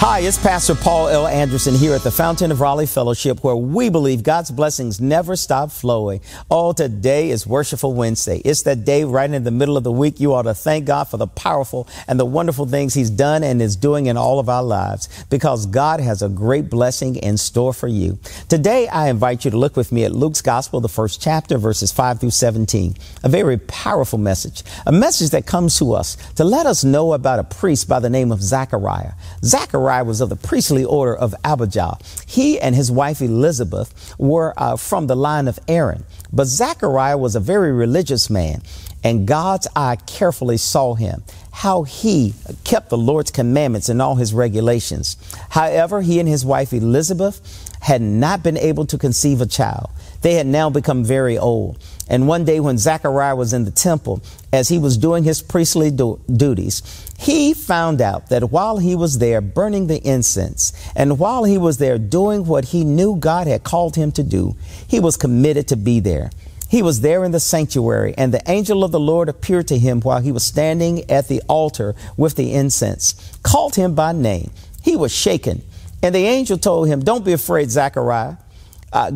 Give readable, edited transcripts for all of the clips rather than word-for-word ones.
Hi, it's Pastor Paul L. Anderson here at the Fountain of Raleigh Fellowship, where we believe God's blessings never stop flowing. Oh, today is Worshipful Wednesday. It's that day right in the middle of the week. You ought to thank God for the powerful and the wonderful things He's done and is doing in all of our lives, because God has a great blessing in store for you. Today, I invite you to look with me at Luke's Gospel, the first chapter, verses 5 through 17. A very powerful message, a message that comes to us to let us know about a priest by the name of Zechariah. Zechariah was of the priestly order of Abijah. He and his wife Elizabeth were from the line of Aaron. But Zechariah was a very religious man, and God's eye carefully saw him, how he kept the Lord's commandments and all his regulations. However, he and his wife Elizabeth had not been able to conceive a child. They had now become very old. And one day when Zechariah was in the temple, as he was doing his priestly duties, he found out that while he was there burning the incense, and while he was there doing what he knew God had called him to do, he was committed to be there. He was there in the sanctuary, and the angel of the Lord appeared to him while he was standing at the altar with the incense, called him by name. He was shaken, and the angel told him, "Don't be afraid, Zechariah.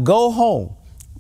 Go home,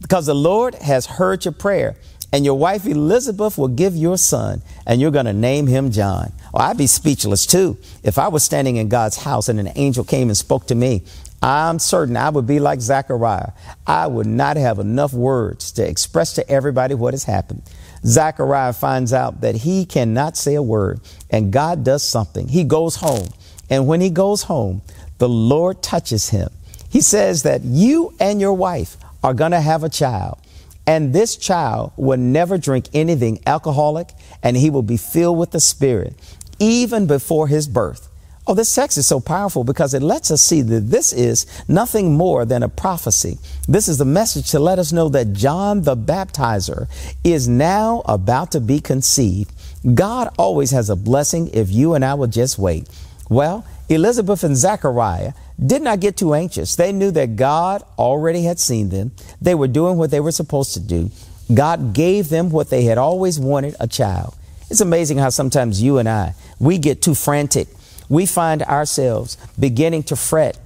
because the Lord has heard your prayer, and your wife Elizabeth will give you a son, and you're going to name him John." Well, I'd be speechless too if I was standing in God's house and an angel came and spoke to me. I'm certain I would be like Zechariah. I would not have enough words to express to everybody what has happened. Zechariah finds out that he cannot say a word, and God does something. He goes home, and when he goes home, the Lord touches him. He says that you and your wife are going to have a child, and this child will never drink anything alcoholic, and he will be filled with the Spirit even before his birth. Oh, this text is so powerful because it lets us see that this is nothing more than a prophecy. This is the message to let us know that John the Baptizer is now about to be conceived. God always has a blessing if you and I will just wait. Well, Elizabeth and Zechariah did not get too anxious. They knew that God already had seen them. They were doing what they were supposed to do. God gave them what they had always wanted, a child. It's amazing how sometimes you and I, we get too frantic. We find ourselves beginning to fret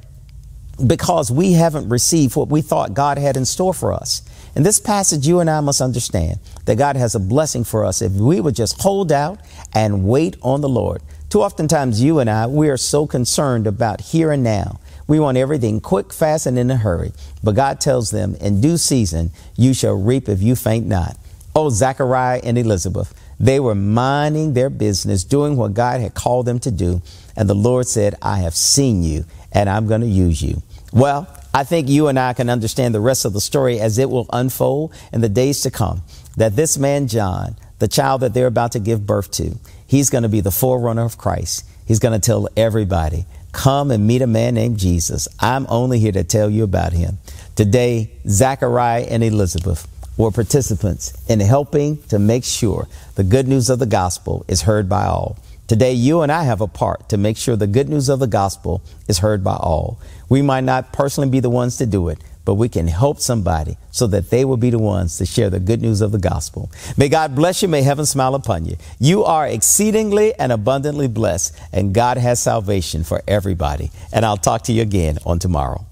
because we haven't received what we thought God had in store for us. In this passage, you and I must understand that God has a blessing for us if we would just hold out and wait on the Lord. Too oftentimes, you and I, we are so concerned about here and now. We want everything quick, fast, and in a hurry. But God tells them, in due season, you shall reap if you faint not. Oh, Zechariah and Elizabeth, they were minding their business, doing what God had called them to do. And the Lord said, "I have seen you, and I'm going to use you." Well, I think you and I can understand the rest of the story as it will unfold in the days to come, that this man, John, the child that they're about to give birth to, he's going to be the forerunner of Christ. He's going to tell everybody, "Come and meet a man named Jesus. I'm only here to tell you about him." Today, Zechariah and Elizabeth were participants in helping to make sure the good news of the gospel is heard by all. Today, you and I have a part to make sure the good news of the gospel is heard by all. We might not personally be the ones to do it, but we can help somebody so that they will be the ones to share the good news of the gospel. May God bless you. May heaven smile upon you. You are exceedingly and abundantly blessed, and God has salvation for everybody. And I'll talk to you again on tomorrow.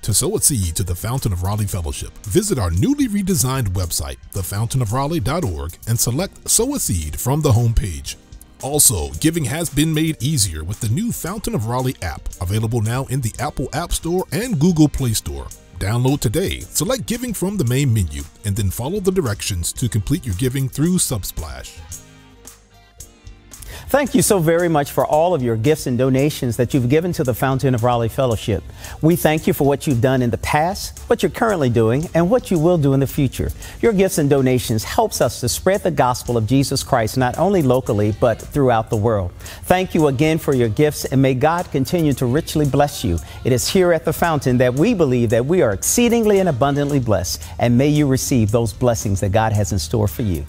To sow a seed to the Fountain of Raleigh Fellowship, visit our newly redesigned website, thefountainofraleigh.org, and select Sow a Seed from the homepage. Also, giving has been made easier with the new Fountain of Raleigh app, available now in the Apple App Store and Google Play Store. Download today, select Giving from the main menu, and then follow the directions to complete your giving through Subsplash. Thank you so very much for all of your gifts and donations that you've given to the Fountain of Raleigh Fellowship. We thank you for what you've done in the past, what you're currently doing, and what you will do in the future. Your gifts and donations helps us to spread the gospel of Jesus Christ, not only locally, but throughout the world. Thank you again for your gifts, and may God continue to richly bless you. It is here at the Fountain that we believe that we are exceedingly and abundantly blessed, and may you receive those blessings that God has in store for you.